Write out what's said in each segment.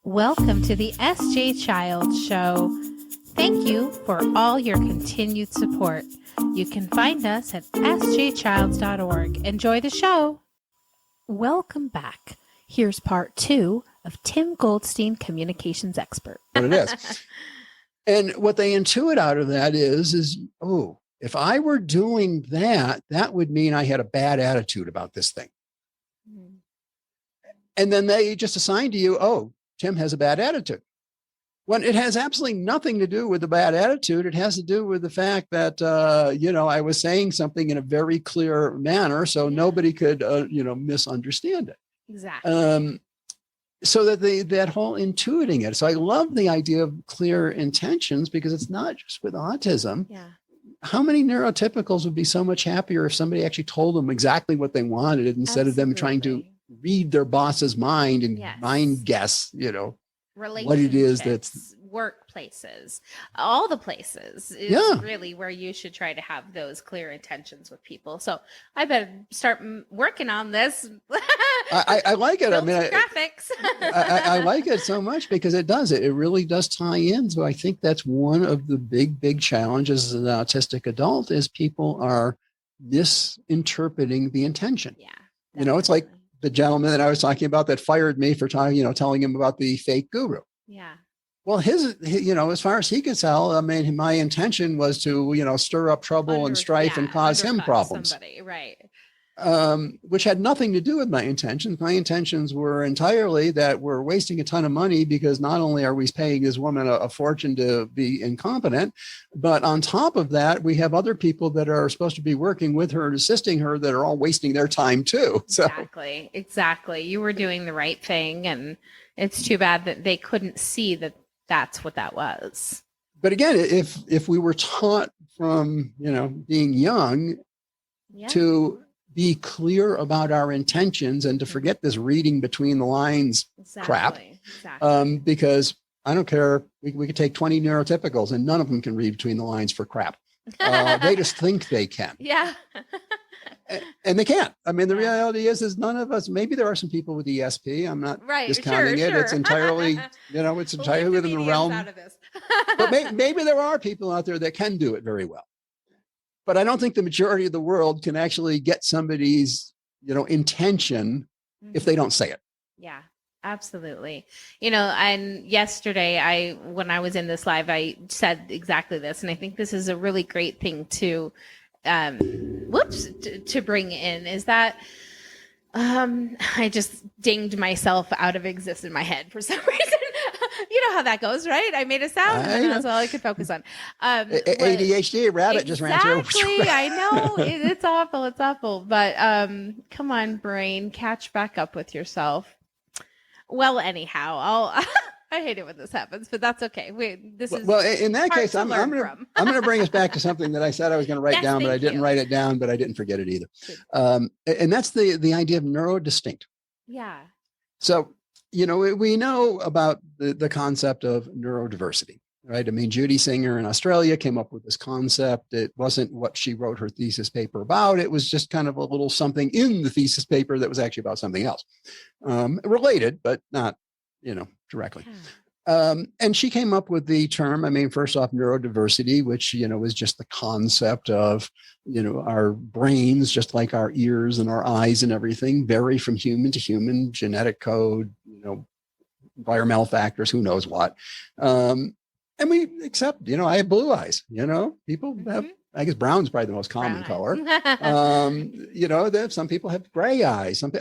Welcome to the SJ Child Show. Thank you for all your continued support. You can find us at sjchilds.org. Enjoy the show. Welcome back. Here's part 2 of Tim Goldstein, communications expert. What it is. And what they intuit out of that is, oh, if I were doing that, that would mean I had a bad attitude about this thing. Mm-hmm. And then they just assign to you, oh, Tim has a bad attitude. When it has absolutely nothing to do with the bad attitude. It has to do with the fact that, I was saying something in a very clear manner, so nobody could, misunderstand it. Exactly. So that that whole intuiting it. So I love the idea of clear intentions because it's not just with autism. Yeah. How many neurotypicals would be so much happier if somebody actually told them exactly what they wanted instead of them trying to read their boss's mind and mind guess, what it is that's workplaces, all the places is really where you should try to have those clear intentions with people. So I better start working on this. I like it. I mean, graphics. I like it so much because it does. It really does tie in. So I think that's one of the big challenges as an autistic adult is people are misinterpreting the intention. Yeah. Definitely. It's like the gentleman that I was talking about that fired me for telling him about the fake guru. Yeah. Well, his as far as he could tell, I mean, my intention was to, stir up trouble and strife and cause him problems. Somebody, right. Which had nothing to do with my intentions. My intentions were entirely that we're wasting a ton of money because not only are we paying this woman a fortune to be incompetent, but on top of that, we have other people that are supposed to be working with her and assisting her that are all wasting their time too. So. Exactly. You were doing the right thing. And it's too bad that they couldn't see that that's what that was. But again, if we were taught from, being young to be clear about our intentions and to forget this reading between the lines crap. Exactly. Because I don't care. We could take 20 neurotypicals and none of them can read between the lines for crap. They just think they can. Yeah. And they can't. I mean, the reality is none of us, maybe there are some people with ESP. I'm not discounting it. Sure. It's entirely, it's entirely within the realm. Out of this. But maybe there are people out there that can do it very well. But I don't think the majority of the world can actually get somebody's, intention if they don't say it. Yeah, absolutely. And yesterday when I was in this live, I said exactly this. And I think this is a really great thing to bring in is that I just dinged myself out of existence in my head for some reason. You know how that goes, right? I made a sound and that's all I could focus on. ADHD rabbit just ran through. Exactly. I know. It's awful. It's awful. But come on, brain, catch back up with yourself. Well, anyhow, I hate it when this happens, but that's okay. In that case, I'm going to bring us back to something that I said I was going to write down, but I didn't write it down, but I didn't forget it either. And that's the idea of neurodistinct. Yeah. So, we know about the concept of neurodiversity, right? I mean, Judy Singer in Australia came up with this concept. It wasn't what she wrote her thesis paper about. It was just kind of a little something in the thesis paper that was actually about something else, related, but not, directly. And she came up with the term, first off, neurodiversity, which, is just the concept of, our brains, just like our ears and our eyes and everything, vary from human to human, genetic code, environmental factors, who knows what. And we accept, I have blue eyes, people have, I guess brown's probably the most common color. Some people have gray eyes. And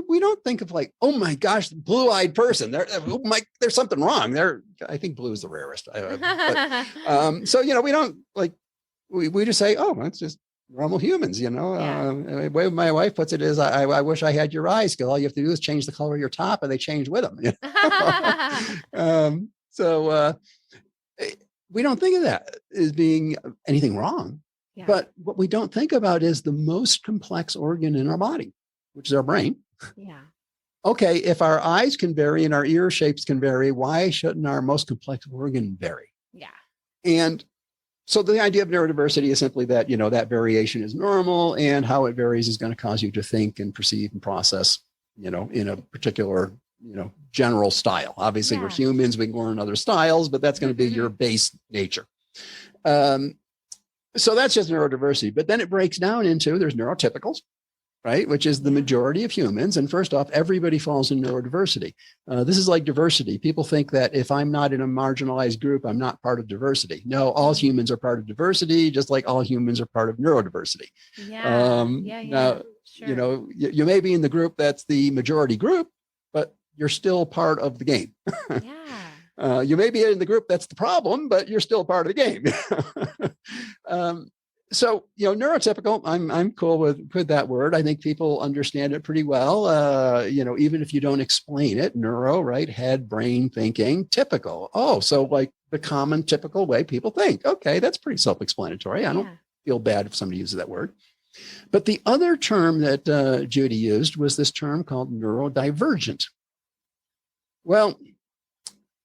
we don't think of like, oh my gosh, blue-eyed person. There's something wrong there. I think blue is the rarest. So we don't like. We just say, oh, it's just normal humans. The way my wife puts it is, I wish I had your eyes, because all you have to do is change the color of your top, and they change with them. We don't think of that as being anything wrong. Yeah. But what we don't think about is the most complex organ in our body, which is our brain. Yeah. Okay, if our eyes can vary and our ear shapes can vary, why shouldn't our most complex organ vary? Yeah. And so the idea of neurodiversity is simply that, that variation is normal, and how it varies is going to cause you to think and perceive and process, in a particular general style. Obviously, we're humans, we can learn other styles, but that's going to be your base nature. So that's just neurodiversity. But then it breaks down into, there's neurotypicals, right? Which is the majority of humans. And first off, everybody falls in neurodiversity. This is like diversity. People think that if I'm not in a marginalized group, I'm not part of diversity. No, all humans are part of diversity, just like all humans are part of neurodiversity. Now, sure. You may be in the group that's the majority group, but you're still part of the game. You may be in the group that's the problem, but you're still part of the game. So, neurotypical, I'm cool with that word. I think people understand it pretty well. Even if you don't explain it, neuro, right? Head, brain, thinking, typical. Oh, so like the common typical way people think. Okay, that's pretty self-explanatory. I don't feel bad if somebody uses that word. But the other term that Judy used was this term called neurodivergent. Well,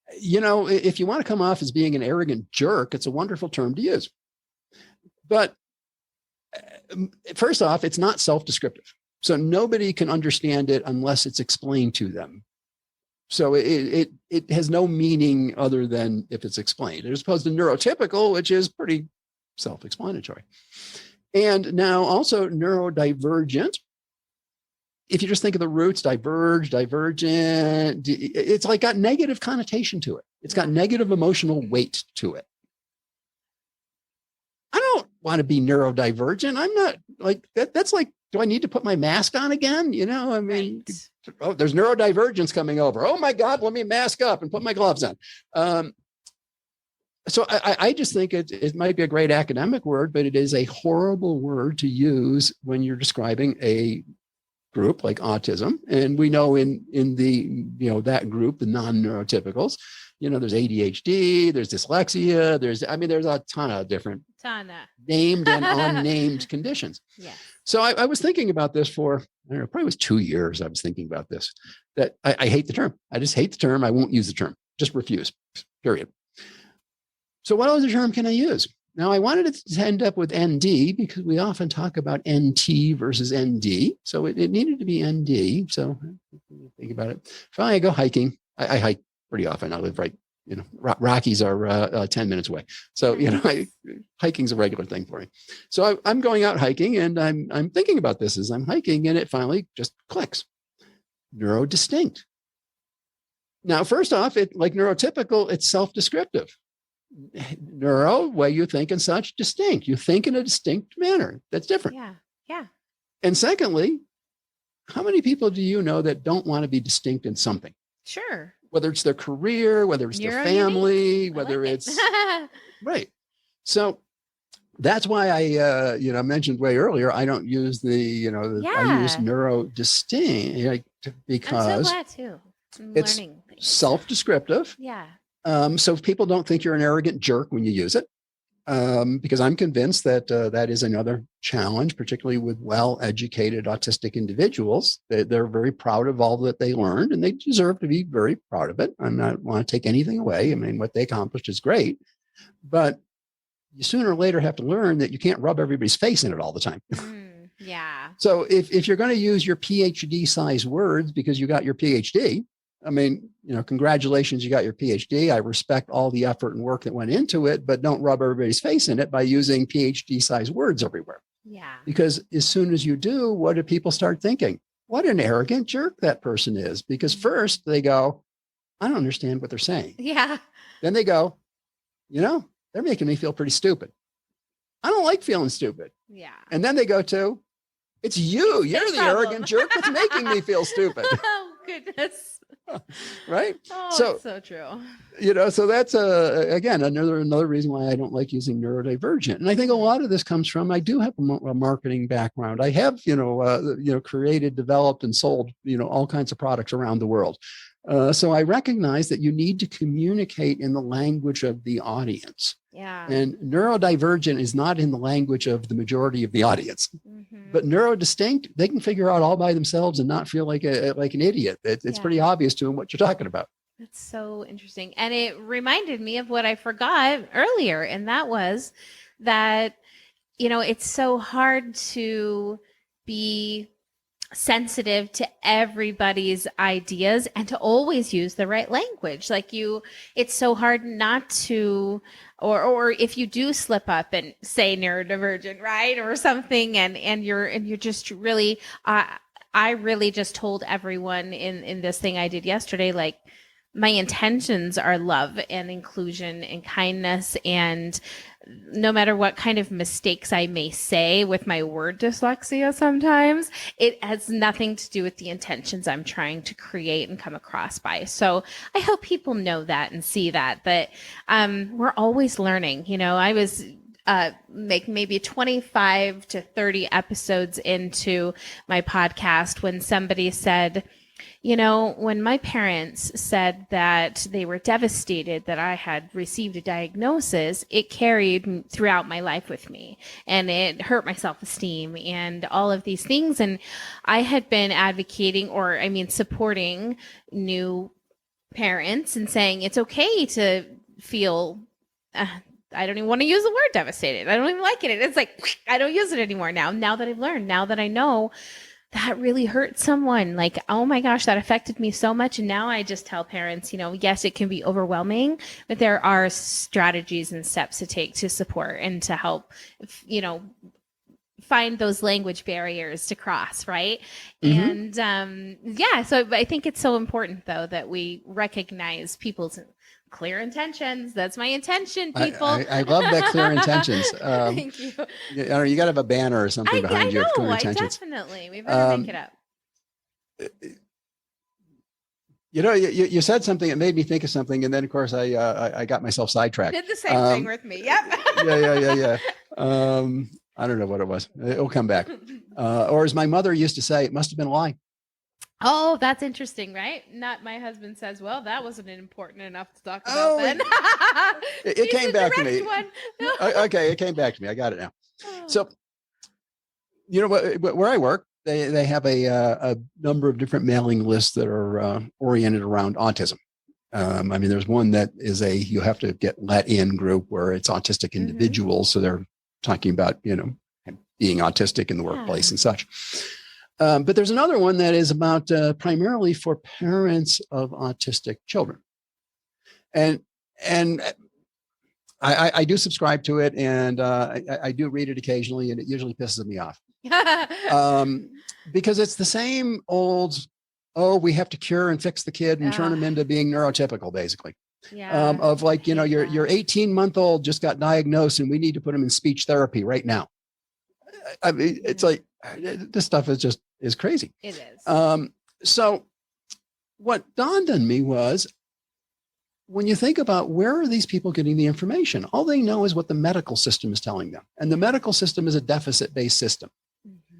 if you want to come off as being an arrogant jerk, it's a wonderful term to use. But first off, it's not self-descriptive. So nobody can understand it unless it's explained to them. So it has no meaning other than if it's explained, as opposed to neurotypical, which is pretty self-explanatory. And now also neurodivergent. If you just think of the roots, diverge, divergent, it's like got negative connotation to it. It's got negative emotional weight to it. I don't want to be neurodivergent. I'm not like that. That's like, do I need to put my mask on again? Oh, there's neurodivergence coming over. Oh my God, let me mask up and put my gloves on. So I just think it might be a great academic word, but it is a horrible word to use when you're describing a group like autism. And we know in the, that group, the non-neurotypicals, there's ADHD, there's dyslexia, there's a ton of different named and unnamed conditions. Yeah. So I was thinking about this for, I don't know, probably was 2 years. I was thinking about this, that I hate the term. I just hate the term. I won't use the term, just refuse, period. So what other term can I use? Now I wanted it to end up with ND because we often talk about NT versus ND. So it needed to be ND. So think about it. Finally, I go hiking. I hike pretty often. I live right, Rockies are 10 minutes away. So, hiking's a regular thing for me. So I'm going out hiking and I'm thinking about this as I'm hiking, and it finally just clicks. Neurodistinct. Now, first off, like neurotypical, it's self-descriptive. Neuro, way you think and such, distinct. You think in a distinct manner. That's different. Yeah. And secondly, how many people do you know that don't want to be distinct in something? Sure. Whether it's their career, whether it's their family, whether it's right. So that's why I mentioned way earlier, I don't use I use neurodistinct because I'm so glad too. It's self-descriptive. Yeah. So if people don't think you're an arrogant jerk when you use it, because I'm convinced that that is another challenge, particularly with well-educated autistic individuals. They're very proud of all that they learned, and they deserve to be very proud of it. I don't want to take anything away. I mean, what they accomplished is great, but you sooner or later have to learn that you can't rub everybody's face in it all the time. Yeah. So if you're going to use your PhD-sized words because you got your PhD, I mean, congratulations, you got your PhD. I respect all the effort and work that went into it, but don't rub everybody's face in it by using PhD-sized words everywhere. Yeah. Because as soon as you do, what do people start thinking? What an arrogant jerk that person is. Because first they go, I don't understand what they're saying. Yeah. Then they go, they're making me feel pretty stupid. I don't like feeling stupid. Yeah. And then they go to, it's you. You're the arrogant jerk that's making me feel stupid. Oh, goodness. Right. Oh, so true. So that's again another reason why I don't like using neurodivergent. And I think a lot of this comes from, I do have a marketing background. I have created, developed, and sold all kinds of products around the world. So I recognize that you need to communicate in the language of the audience. Yeah. And neurodivergent is not in the language of the majority of the audience. Mm-hmm. But neurodistinct, they can figure out all by themselves and not feel like an idiot. It's pretty obvious to them what you're talking about. That's so interesting. And it reminded me of what I forgot earlier. And that was that, it's so hard to be sensitive to everybody's ideas and to always use the right language. Like it's so hard not to, or if you do slip up and say neurodivergent, right, or something, and you're just really, I really just told everyone in this thing I did yesterday, like, my intentions are love and inclusion and kindness, and no matter what kind of mistakes I may say with my word dyslexia sometimes, it has nothing to do with the intentions I'm trying to create and come across by. So I hope people know that and see that we're always learning. You know, I was maybe 25 to 30 episodes into my podcast when somebody said, you know, when my parents said that they were devastated that I had received a diagnosis, it carried throughout my life with me, and it hurt my self-esteem and all of these things. And I had been advocating, supporting new parents and saying it's okay to feel, I don't even want to use the word devastated. I don't even like it. It's like, I don't use it anymore now that I've learned, now that I know that really hurt someone. Like, oh my gosh, that affected me so much. And now I just tell parents, you know, yes, it can be overwhelming, but there are strategies and steps to take to support and to help, you know, find those language barriers to cross, right? Mm-hmm. And so I think it's so important, though, that we recognize people's clear intentions. That's my intention, people. I love that clear intentions. Thank you. You got to have a banner or something behind you. Clear intentions. Definitely. We better make it up. You know, you said something that made me think of something, and then of course I got myself sidetracked. Did the same thing with me. Yep. Yeah. I don't know what it was. It'll come back. Or as my mother used to say, it must have been a lie. Oh, that's interesting, right? Not my husband says, well, that wasn't important enough to talk about then. It came back to me. Okay, it came back to me. I got it now. So, you know, where I work, they have a number of different mailing lists that are oriented around autism. There's one that is you have to get let in group where it's autistic individuals. Mm-hmm. So they're talking about, you know, being autistic in the workplace and such. But there's another one that is about primarily for parents of autistic children. And I do subscribe to it, and I do read it occasionally, and it usually pisses me off. Because it's the same old, we have to cure and fix the kid and turn them into being neurotypical, basically. Yeah. Of like, you know, your 18-month-old just got diagnosed and we need to put him in speech therapy right now. I mean, it's like, this stuff is crazy. It is. So what dawned on me was, when you think about where are these people getting the information, all they know is what the medical system is telling them. And the medical system is a deficit-based system. Mm-hmm.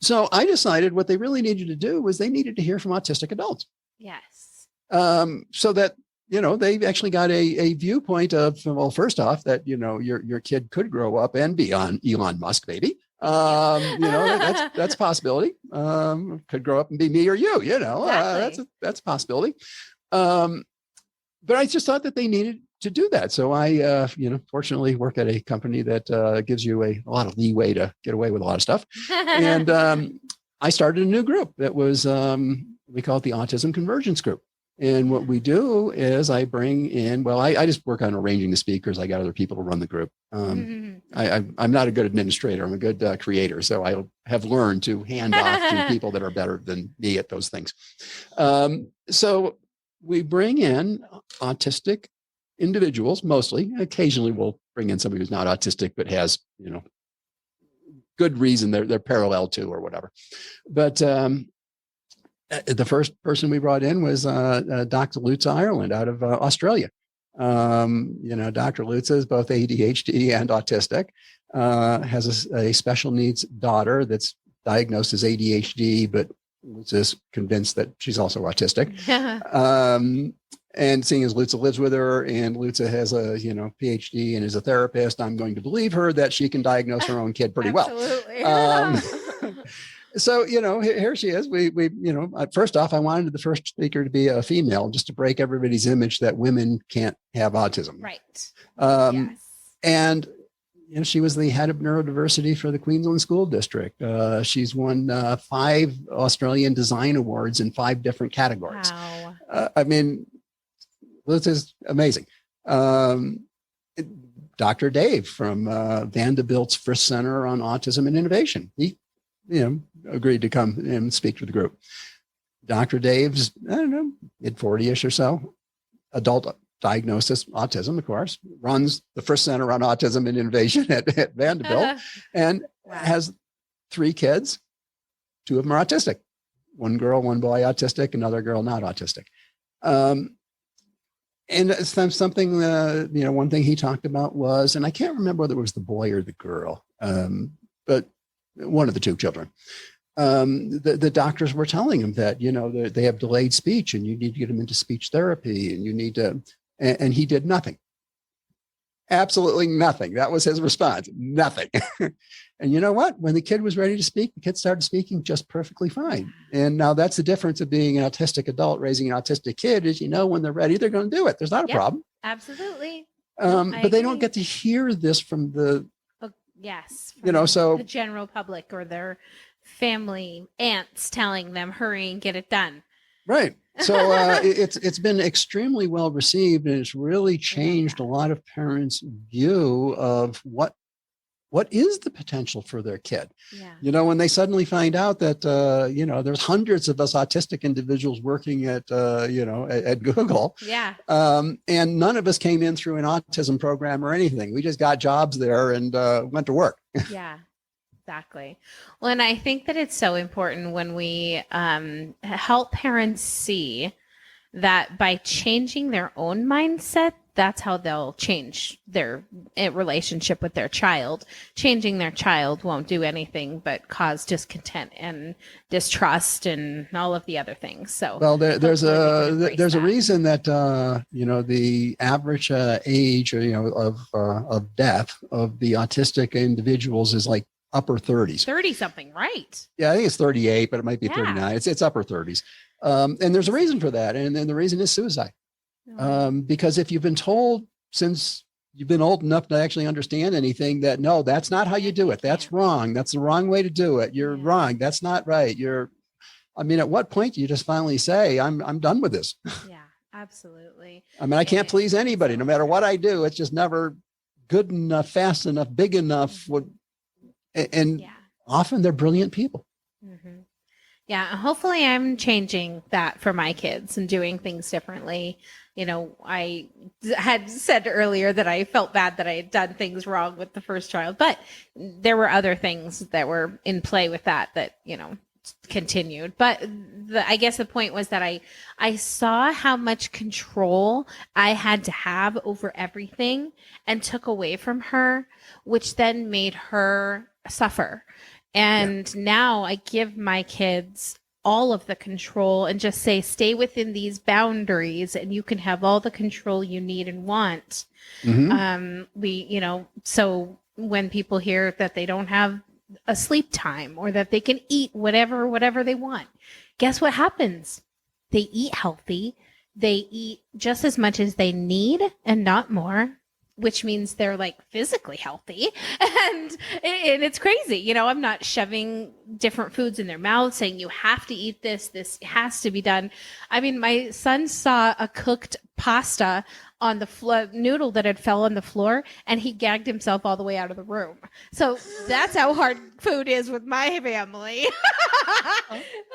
So I decided what they really needed to do was they needed to hear from autistic adults. Yes. So that, you know, they actually got a viewpoint of, well, first off, that, you know, your kid could grow up and be on Elon Musk, baby. You know, that's a possibility. Could grow up and be me or you, you know, exactly. That's a possibility. But I just thought that they needed to do that. So I, fortunately work at a company that gives you a lot of leeway to get away with a lot of stuff. And I started a new group that was, we call it the Autism Convergence Group. And what we do is I bring in, I just work on arranging the speakers. I got other people to run the group. I'm not a good administrator. I'm a good creator. So I have learned to hand off to people that are better than me at those things. So we bring in autistic individuals, mostly. Occasionally we'll bring in somebody who's not autistic, but has, you know, good reason they're parallel to or whatever. But the first person we brought in was Dr. Lutz Ireland out of Australia. Dr. Lutz is both ADHD and autistic, has a special needs daughter that's diagnosed as ADHD, but Lutz is convinced that she's also autistic. And seeing as Lutz lives with her and Lutz has a, PhD and is a therapist, I'm going to believe her that she can diagnose her own kid pretty well. Absolutely. So, here she is. We first off, I wanted the first speaker to be a female, just to break everybody's image that women can't have autism. Right. Yes. And she was the head of neurodiversity for the Queensland School District. She's won 5 Australian Design Awards in 5 different categories. Wow. I mean, this is amazing. Dr. Dave from Vanderbilt's Frisch Center on Autism and Innovation. He, agreed to come and speak to the group. Dr. Dave's, I don't know, mid-40-ish or so, adult diagnosis, autism, of course, runs the Frisch Center on Autism and Innovation at Vanderbilt, and has 3 kids. 2 of them are autistic. 1 girl, 1 boy autistic, another girl not autistic. And it's something, one thing he talked about was, and I can't remember whether it was the boy or the girl, but one of the 2 children. The doctors were telling him that, they have delayed speech and you need to get them into speech therapy and you need to, and he did nothing. Absolutely nothing. That was his response. Nothing. And you know what? When the kid was ready to speak, the kid started speaking just perfectly fine. And now that's the difference of being an autistic adult raising an autistic kid is, when they're ready, they're going to do it. There's not a problem. Absolutely. But they don't get to hear this from the, the general public or their family aunts telling them, hurry and get it done. Right. So it's been extremely well received, and it's really changed a lot of parents' view of what is the potential for their kid. Yeah. When they suddenly find out that there's hundreds of us autistic individuals working at at Google. Yeah. And none of us came in through an autism program or anything. We just got jobs there and went to work. Yeah. Exactly. Well, and I think that it's so important when we help parents see that by changing their own mindset, that's how they'll change their relationship with their child. Changing their child won't do anything but cause discontent and distrust and all of the other things. So, well, there's a reason that the average age of death of the autistic individuals is like upper 30s. 30 something, right? Yeah, I think it's 38, but it might be 39. It's upper 30s. And there's a reason for that. And then the reason is suicide. Because if you've been told since you've been old enough to actually understand anything that, no, that's not how you do it. That's wrong. That's the wrong way to do it. You're wrong. That's not right. At what point do you just finally say, I'm done with this? Yeah, absolutely. I can't please anybody. No matter what I do, it's just never good enough, fast enough, big enough. And often they're brilliant people. Mm-hmm. Yeah. Hopefully I'm changing that for my kids and doing things differently. I had said earlier that I felt bad that I had done things wrong with the first child, but there were other things that were in play with that continued. But I guess the point was that I saw how much control I had to have over everything and took away from her, which then made her suffer. And now I give my kids all of the control and just say, stay within these boundaries and you can have all the control you need and want. Mm-hmm. So when people hear that they don't have a sleep time or that they can eat whatever they want, guess what happens? They eat healthy. They eat just as much as they need and not more, which means they're like physically healthy. And it's crazy. I'm not shoving different foods in their mouth saying you have to eat this has to be done. My son saw a cooked pasta on the noodle that had fell on the floor and he gagged himself all the way out of the room. So that's how hard food is with my family.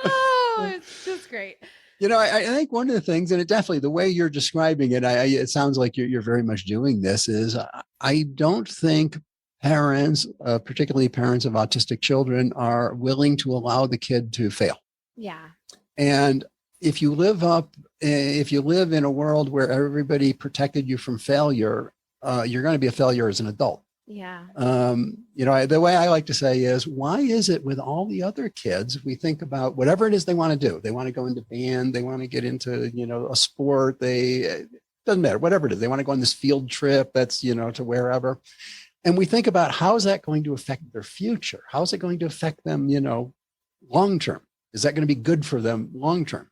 Oh, it's just great. I think one of the things, and it definitely the way you're describing it, it sounds like you're very much doing this, is I don't think parents, particularly parents of autistic children, are willing to allow the kid to fail. Yeah. And if you live in a world where everybody protected you from failure, you're going to be a failure as an adult. Yeah. The way I like to say is, why is it with all the other kids, we think about whatever it is they want to do. They want to go into band. They want to get into, a sport. Doesn't matter, whatever it is. They want to go on this field trip that's, to wherever. And we think about how is that going to affect their future? How is it going to affect them, long-term? Is that going to be good for them long-term?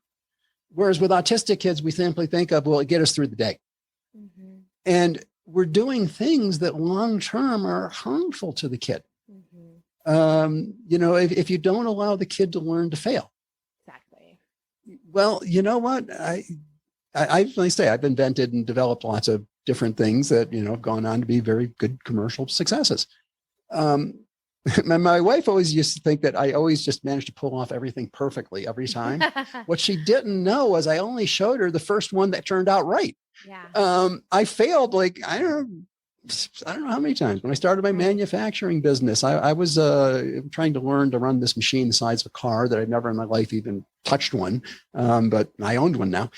Whereas with autistic kids, we simply think of, well, get us through the day. Mm-hmm. And we're doing things that long-term are harmful to the kid. If you don't allow the kid to learn to fail. Exactly. Well, you know what? I say I've invented and developed lots of different things that, have gone on to be very good commercial successes. My wife always used to think that I always just managed to pull off everything perfectly every time. What she didn't know was I only showed her the first one that turned out right. Yeah. I failed I don't know how many times. When I started my manufacturing business, I was trying to learn to run this machine the size of a car that I'd never in my life even touched one, but I owned one now.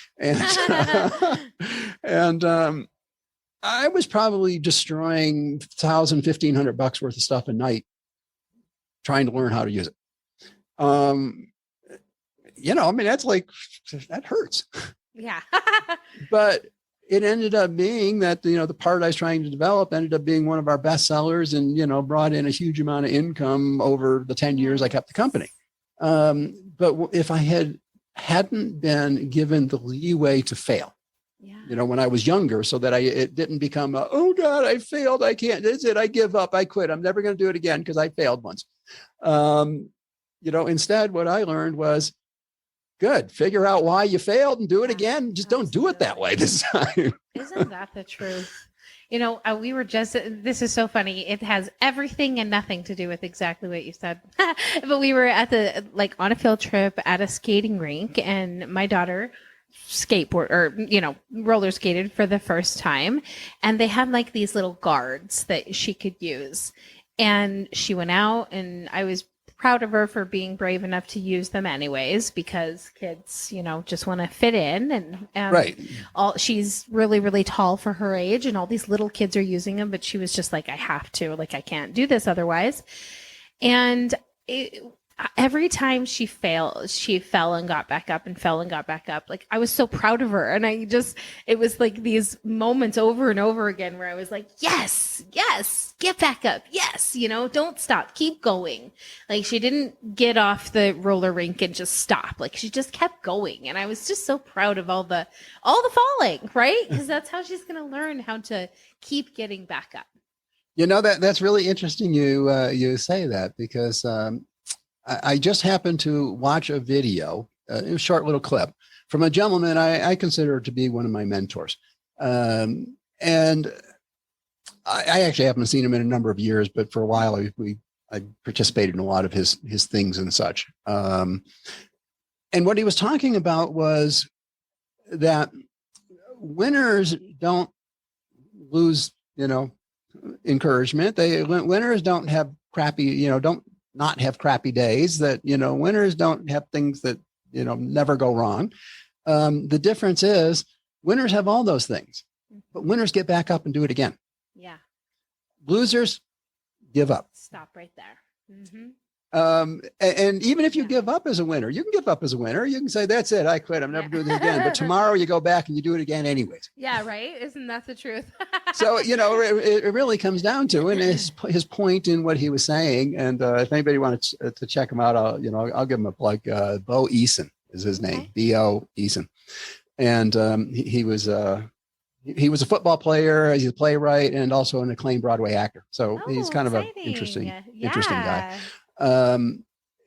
And I was probably destroying $1,000, $1,500 worth of stuff a night trying to learn how to use it. That's that hurts. Yeah. But it ended up being that, the part I was trying to develop ended up being one of our best sellers and, brought in a huge amount of income over the 10 years I kept the company. But if I hadn't been given the leeway to fail, when I was younger, so that it didn't become oh God, I failed. I can't, that's it. I give up. I quit. I'm never going to do it again because I failed once. Instead, what I learned was, good, figure out why you failed and do it again. Just don't do it that way this time. Isn't that the truth? We were this is so funny. It has everything and nothing to do with exactly what you said. But we were at on a field trip at a skating rink, and my daughter roller skated for the first time. And they had these little guards that she could use. And she went out, and I was proud of her for being brave enough to use them anyways, because kids, just want to fit in, and right. She's really, really tall for her age, and all these little kids are using them, but she was just I have to, I can't do this otherwise. And every time she fell and got back up and fell and got back up. I was so proud of her. And it was these moments over and over again where I was yes, get back up. Yes. Don't stop, keep going. She didn't get off the roller rink and just stop. She just kept going. And I was just so proud of all the falling, right? Because that's how she's going to learn how to keep getting back up. That's really interesting. You say that, because, I just happened to watch a video, a short little clip from a gentleman I consider to be one of my mentors. And I actually haven't seen him in a number of years, but for a while I participated in a lot of his things and such. And what he was talking about was that winners don't lose, encouragement. Winners don't have crappy, don't not have crappy days, that, winners don't have things that, never go wrong. The difference is winners have all those things, but winners get back up and do it again. Yeah. Losers give up. Stop right there. Mm-hmm. And even if you give up as a winner, you can give up as a winner. You can say, that's it, I quit, I'm never doing this again. But tomorrow you go back and you do it again anyways. Yeah, right? Isn't that the truth? So, it really comes down to, and his point in what he was saying. And if anybody wanted to check him out, I'll give him a plug. Bo Eason is his name, B.O. Eason. And he was a football player, he's a playwright, and also an acclaimed Broadway actor. So he's kind of an interesting guy.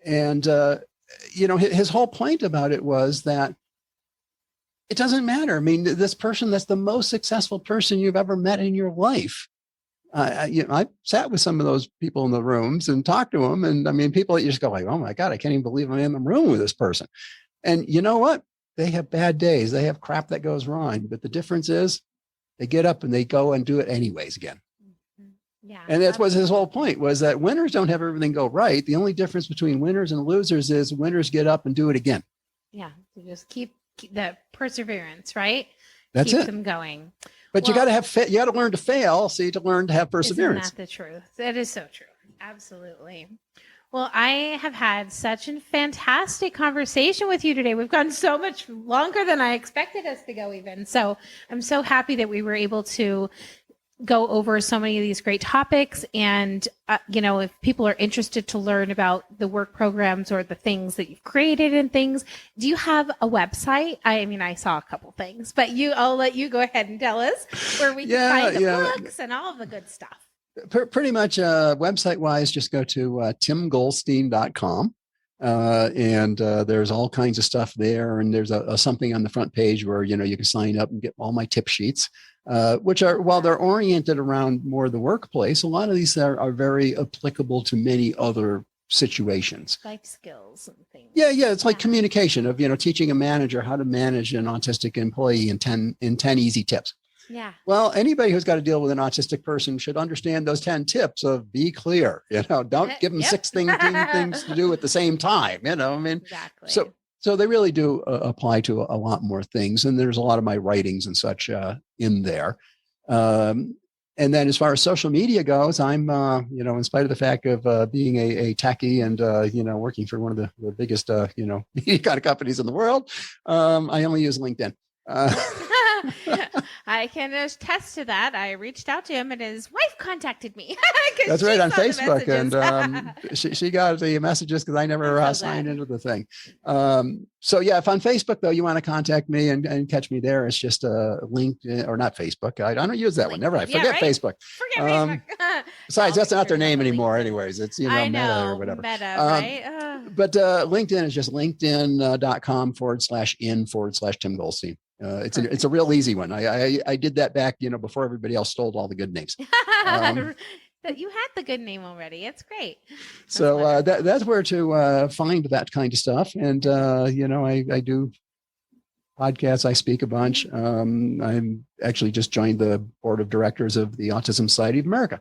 His whole point about it was that it doesn't matter. I mean, this person that's the most successful person you've ever met in your life. I sat with some of those people in the rooms and talked to them. And I mean, people that you just go oh my God, I can't even believe I'm in the room with this person. And you know what? They have bad days. They have crap that goes wrong. But the difference is they get up and they go and do it anyways again. Yeah. And that was his whole point, was that winners don't have everything go right. The only difference between winners and losers is winners get up and do it again. Yeah. So just keep the perseverance, right? That's keep it. them going. But you got to learn to fail. So you have to learn to have perseverance. Isn't that the truth? That is so true. Absolutely. Well, I have had such a fantastic conversation with you today. We've gone so much longer than I expected us to go even. So I'm so happy that we were able to go over so many of these great topics. And, if people are interested to learn about the work programs or the things that you've created and things, do you have a website? I mean, I saw a couple things, but I'll let you go ahead and tell us where we can find the books and all of the good stuff. Pretty much website wise, just go to timgoldstein.com. And there's all kinds of stuff there. And there's a something on the front page where, you can sign up and get all my tip sheets, which are, while they're oriented around more the workplace, a lot of these are very applicable to many other situations. Life skills and things. Yeah. It's like communication of, teaching a manager how to manage an autistic employee in 10 easy tips. Yeah. Well, anybody who's got to deal with an autistic person should understand those 10 tips of be clear, don't give them 6 things to do at the same time, Exactly. So they really do apply to a lot more things. And there's a lot of my writings and such in there. And then as far as social media goes, I'm, in spite of the fact of being a techie and, working for one of the biggest, media kind of companies in the world, I only use LinkedIn. I can attest to that. I reached out to him and his wife contacted me. That's right, on Facebook. And she got the messages because I never signed into the thing. So yeah, if on Facebook, though, you want to contact me and catch me there, it's just LinkedIn, or not Facebook. I don't use that one. Never. I forget Facebook. Forget Facebook. Besides, that's not their name anymore anyways. It's, Meta or whatever. Meta, right? But LinkedIn is just linkedin.com/in/Tim Goldstein. It's a real easy one. I did that back, before everybody else stole all the good names. That you had the good name already. It's great. That's where to find that kind of stuff. And, I do podcasts. I speak a bunch. I'm actually just joined the board of directors of the Autism Society of America.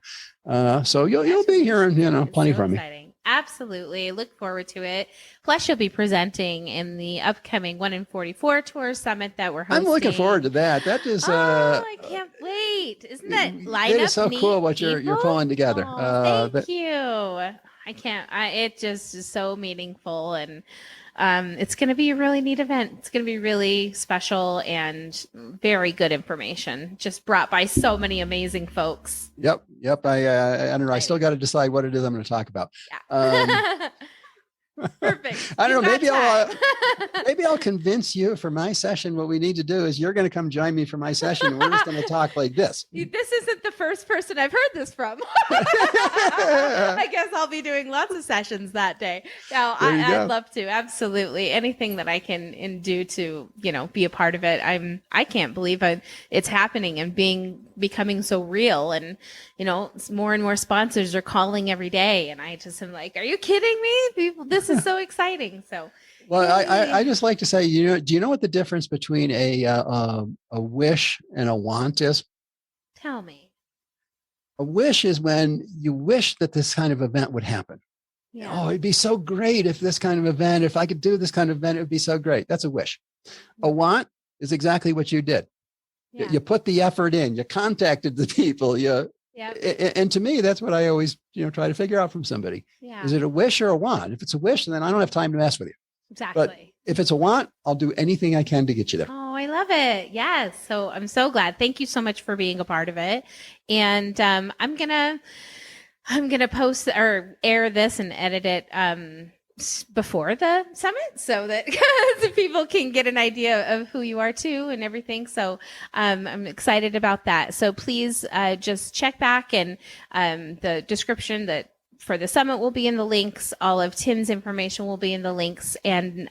So you'll be hearing, plenty from me. Absolutely. Look forward to it. Plus, you'll be presenting in the upcoming 1 in 44 Tour Summit that we're hosting. I'm looking forward to that. That is. I can't wait. Isn't that lineup It is so cool what you're pulling together. Thank you. I can't. It just is so meaningful, and it's going to be a really neat event. It's going to be really special and very good information, just brought by so many amazing folks. Yep. I don't know. I still got to decide what it is I'm going to talk about. Yeah. Perfect. I don't know. Maybe I'll convince you for my session. What we need to do is you're going to come join me for my session. And we're just going to talk like this. This isn't the first person I've heard this from. I guess I'll be doing lots of sessions that day. No, I'd love to. Absolutely. Anything that I can do to, be a part of it. I can't believe it's happening and becoming so real. And, more and more sponsors are calling every day. And I just am like, are you kidding me? This is so exciting. So, well, I just like to say, do you know what the difference between a wish and a want is? Tell me. A wish is when you wish that this kind of event would happen. Yeah. Oh, it'd be so great if this kind of event, if I could do this kind of event, it would be so great. That's a wish. A want is exactly what you did. Yeah. You put the effort in, you contacted the people, and to me, that's what I always, try to figure out from somebody. Yeah. Is it a wish or a want? If it's a wish, then I don't have time to mess with you. Exactly. But if it's a want, I'll do anything I can to get you there. Oh, I love it. Yes. So I'm so glad. Thank you so much for being a part of it. And I'm gonna post or air this and edit it before the summit so that people can get an idea of who you are too and everything. So I'm excited about that. So please just check back, and the description that for the summit will be in the links. All of Tim's information will be in the links. And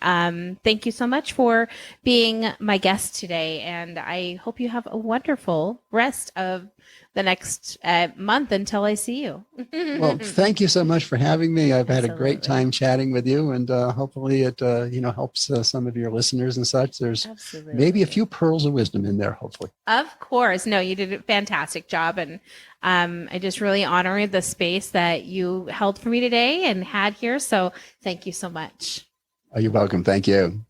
thank you so much for being my guest today. And I hope you have a wonderful rest of the next month until I see you. Well, thank you so much for having me. I've had a great time chatting with you, and hopefully it helps some of your listeners and such. There's maybe a few pearls of wisdom in there, hopefully. Of course. No, you did a fantastic job, and I just really honor the space that you held for me today and had here. So thank you so much. Oh, you're welcome. Thank you.